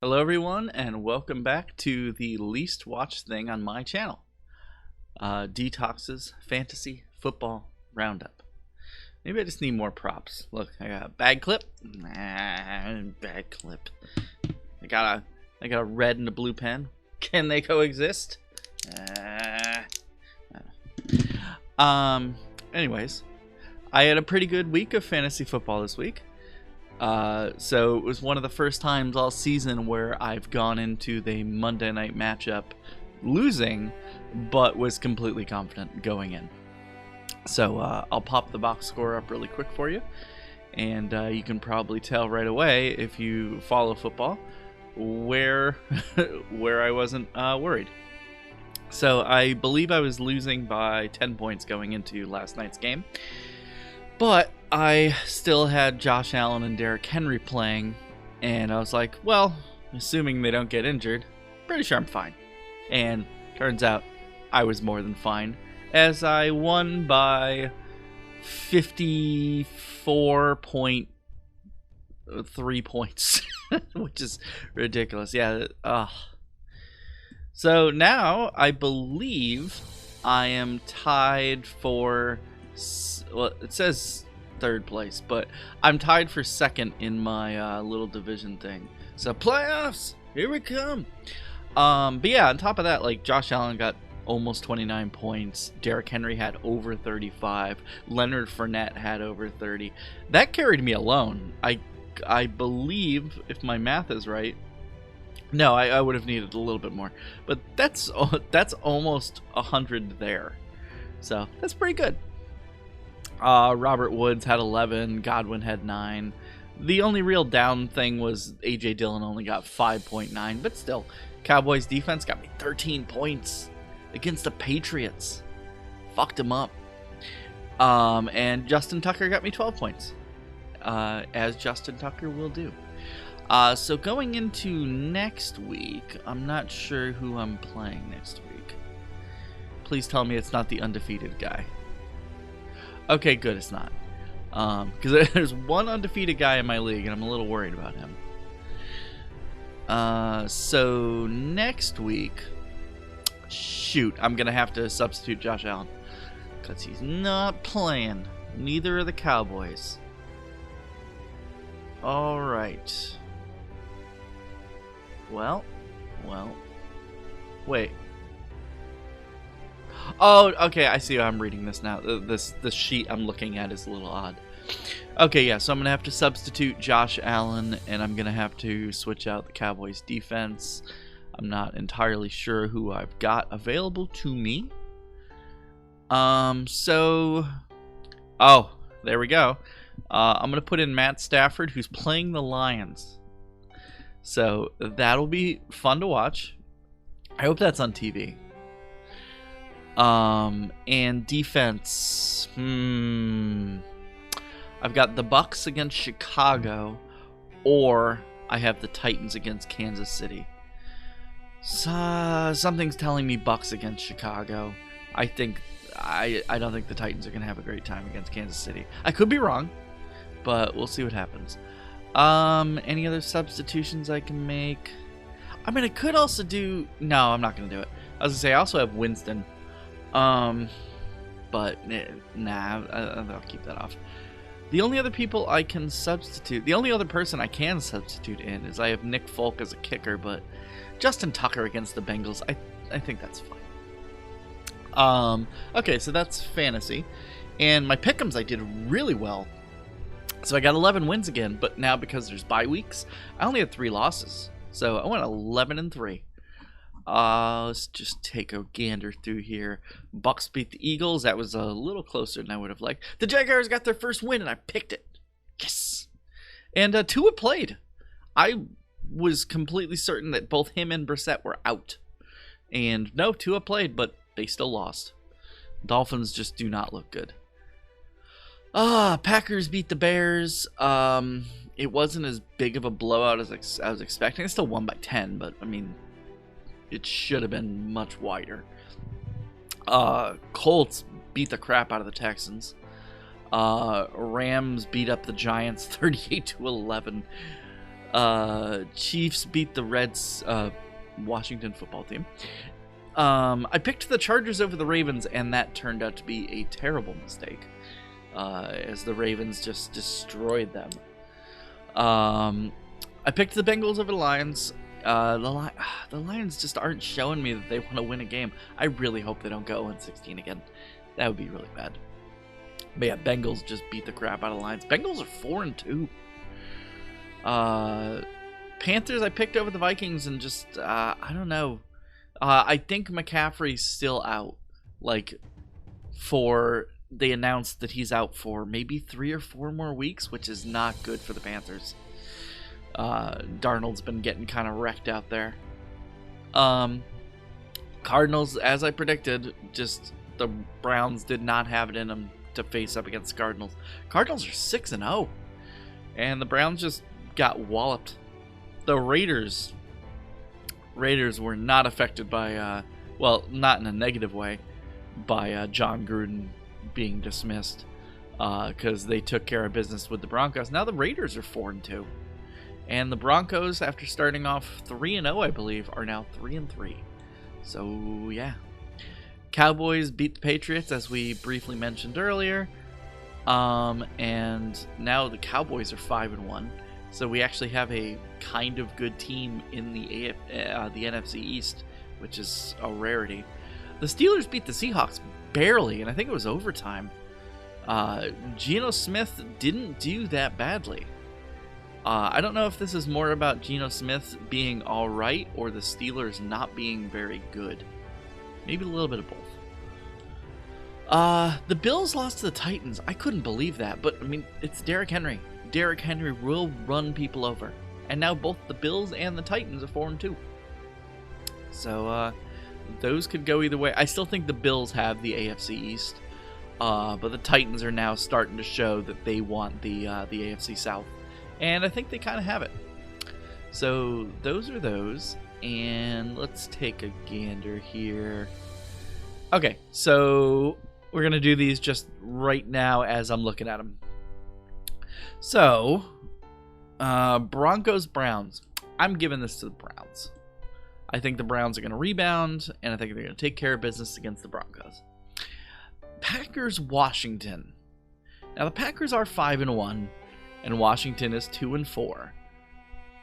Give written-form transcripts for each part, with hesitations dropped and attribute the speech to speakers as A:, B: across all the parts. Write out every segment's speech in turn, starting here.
A: Hello everyone, and welcome back to the least watched thing on my channel, Detox's Fantasy Football Roundup. Maybe I just need more props. Look, I got a bag clip. Bag clip. I got a red and a blue pen. Can they coexist? Anyways, I had a pretty good week of fantasy football this week. So it was one of the first times all season where I've gone into the Monday night matchup losing, but was completely confident going in. So I'll pop the box score up really quick for you, and you can probably tell right away if you follow football where where I wasn't worried. So I believe I was losing by 10 points going into last night's game. But I still had Josh Allen and Derrick Henry playing, and I was like, well, assuming they don't get injured, pretty sure I'm fine. And turns out I was more than fine, as I won by 54.3 points, which is ridiculous. Yeah. So now I believe I am tied for... well, it says third place, but I'm tied for second in my little division thing. So playoffs, here we come. But yeah, on top of that, like, Josh Allen got almost 29 points. Derrick Henry had over 35. Leonard Fournette had over 30. That carried me alone. I believe, if my math is right. No, I would have needed a little bit more, but that's almost 100 there. So that's pretty good. Robert Woods had 11, Godwin had 9. The only real down thing was A.J. Dillon only got 5.9, but still, Cowboys defense got me 13 points against the Patriots. Fucked him up. And Justin Tucker got me 12 points, as Justin Tucker will do. So going into next week, I'm not sure who I'm playing next week. Please tell me it's not the undefeated guy. Okay, good, it's not. Because there's one undefeated guy in my league, and I'm a little worried about him. So next week, shoot, I'm going to have to substitute Josh Allen. Because he's not playing. Neither are the Cowboys. Alright. Well, wait. Oh, okay, I see how I'm reading this now. This sheet I'm looking at is a little odd. Okay, yeah, so I'm going to have to substitute Josh Allen, and I'm going to have to switch out the Cowboys defense. I'm not entirely sure who I've got available to me. Oh, there we go. I'm going to put in Matt Stafford, who's playing the Lions. So that'll be fun to watch. I hope that's on TV. And defense. I've got the Bucks against Chicago, or I have the Titans against Kansas City. So, something's telling me Bucks against Chicago. I don't think the Titans are gonna have a great time against Kansas City. I could be wrong, but we'll see what happens. Any other substitutions I can make? I mean, I could also do... No, I'm not gonna do it. I was gonna say, I also have Winston. But nah, I'll keep that off. The only other people I can substitute, the only other person I can substitute in is I have Nick Folk as a kicker, but Justin Tucker against the Bengals, I think that's fine. Okay, so that's fantasy. And my pick'ems I did really well. So I got 11 wins again, but now because there's bye weeks, I only had 3 losses. So I went 11-3. Let's just take a gander through here. Bucks beat the Eagles. That was a little closer than I would have liked. The Jaguars got their first win, and I picked it. Yes! And Tua played. I was completely certain that both him and Brissett were out. And no, Tua played, but they still lost. Dolphins just do not look good. Packers beat the Bears. It wasn't as big of a blowout as I was expecting. I still won by 10, but, I mean... it should have been much wider. Colts beat the crap out of the Texans. Rams beat up the Giants 38-11. Chiefs beat the Reds, Washington football team. I picked the Chargers over the Ravens, and that turned out to be a terrible mistake, as the Ravens just destroyed them. I picked the Bengals over the Lions. The Lions just aren't showing me that they want to win a game. I really hope they don't go 0-16 again. That would be really bad. But yeah, Bengals just beat the crap out of the Lions. Bengals are 4-2. Panthers I picked over the Vikings, and just, I don't know. I think McCaffrey's still out. They announced that he's out for maybe 3 or 4 more weeks, which is not good for the Panthers. Darnold's been getting kind of wrecked out there. Cardinals, as I predicted, just the Browns did not have it in them to face up against the Cardinals. Cardinals are 6-0, and the Browns just got walloped. The Raiders were not affected by, not in a negative way, by John Gruden being dismissed, because they took care of business with the Broncos. Now the Raiders are 4-2, and the Broncos, after starting off 3-0, I believe, are now 3-3. So yeah, Cowboys beat the Patriots, as we briefly mentioned earlier, and now the Cowboys are 5-1. So we actually have a kind of good team in the NFC East, which is a rarity. The Steelers beat the Seahawks barely, and I think it was overtime. Geno Smith didn't do that badly. I don't know if this is more about Geno Smith being all right or the Steelers not being very good. Maybe a little bit of both. The Bills lost to the Titans. I couldn't believe that, but I mean, it's Derrick Henry. Derrick Henry will run people over. And now both the Bills and the Titans are 4-2. So, those could go either way. I still think the Bills have the AFC East. But the Titans are now starting to show that they want the AFC South. And I think they kind of have it. So, those are those. And let's take a gander here. Okay, so we're going to do these just right now as I'm looking at them. So, Broncos-Browns. I'm giving this to the Browns. I think the Browns are going to rebound, and I think they're going to take care of business against the Broncos. Packers-Washington. Now, the Packers are 5-1, and Washington is 2-4.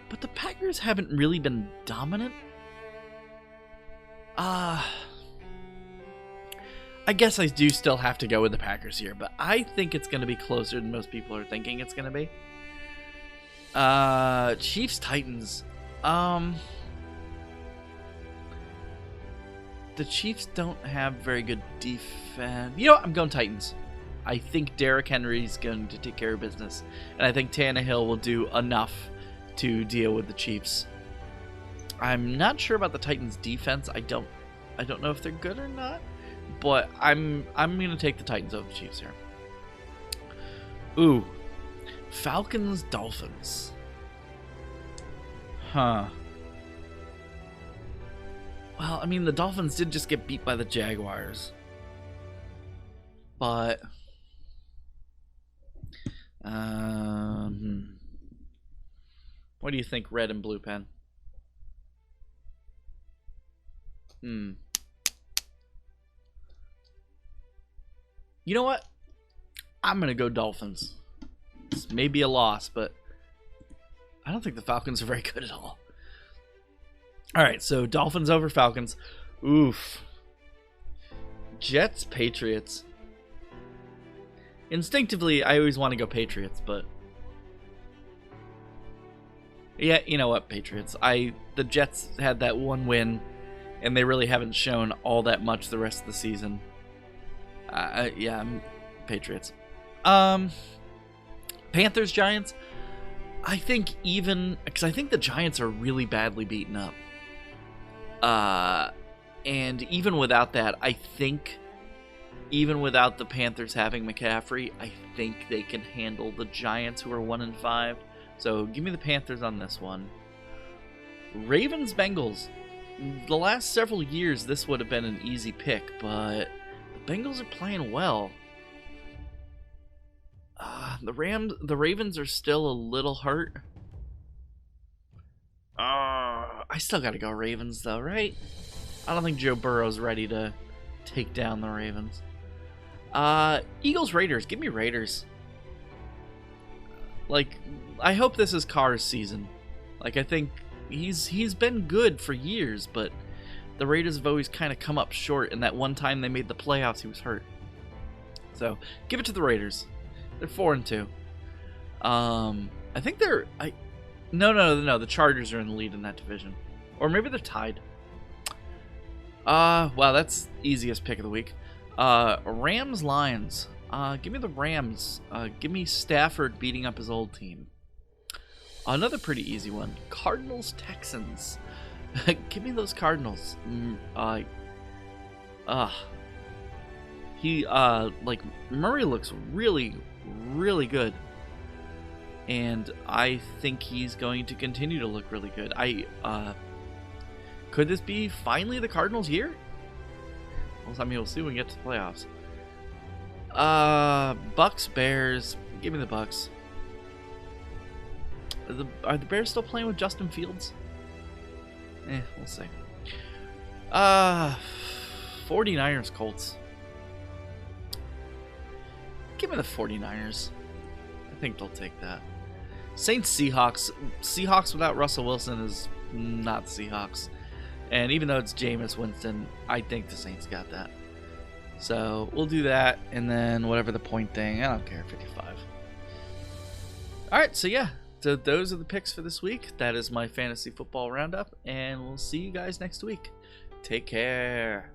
A: But the Packers haven't really been dominant. I guess I do still have to go with the Packers here, but I think it's going to be closer than most people are thinking it's going to be. Chiefs-Titans. The Chiefs don't have very good defense. You know what? I'm going Titans. I think Derrick Henry's going to take care of business, and I think Tannehill will do enough to deal with the Chiefs. I'm not sure about the Titans' defense. I don't know if they're good or not. But I'm going to take the Titans over the Chiefs here. Ooh. Falcons Dolphins. Huh. Well, I mean, the Dolphins did just get beat by the Jaguars. But what do you think, Red and Blue Pen? You know what? I'm going to go Dolphins. It's maybe a loss, but I don't think the Falcons are very good at all. All right, so Dolphins over Falcons. Oof. Jets, Patriots. Instinctively, I always want to go Patriots, but yeah, you know what, Patriots. The Jets had that one win, and they really haven't shown all that much the rest of the season. Yeah, Patriots. Panthers, Giants. I think because I think the Giants are really badly beaten up. And even without that, I think even without the Panthers having McCaffrey, I think they can handle the Giants, who are 1-5. So give me the Panthers on this one. Ravens, Bengals. The last several years, this would have been an easy pick, but the Bengals are playing well. The Ravens are still a little hurt. I still got to go Ravens, though, right? I don't think Joe Burrow's ready to take down the Ravens. Eagles, Raiders. Give me Raiders. Like, I hope this is Carr's season. Like, I think he's been good for years, but the Raiders have always kind of come up short, and that one time they made the playoffs, he was hurt. So, give it to the Raiders. They're 4-2. I think they're... No, the Chargers are in the lead in that division. Or maybe they're tied. Wow, that's easiest pick of the week. Rams, Lions. Give me the Rams. Give me Stafford beating up his old team. Another pretty easy one. Cardinals, Texans. Give me those Cardinals. Murray looks really, really good. And I think he's going to continue to look really good. Could this be finally the Cardinals' year? Well, I mean, we'll see when we get to the playoffs. Bucks, Bears. Give me the Bucks. Are the Bears still playing with Justin Fields? We'll see. 49ers, Colts. Give me the 49ers. I think they'll take that. Saints, Seahawks. Seahawks without Russell Wilson is not Seahawks. And even though it's Jameis Winston, I think the Saints got that. So we'll do that, and then whatever the point thing, I don't care, 55. Alright, so yeah. So those are the picks for this week. That is my fantasy football roundup, and we'll see you guys next week. Take care.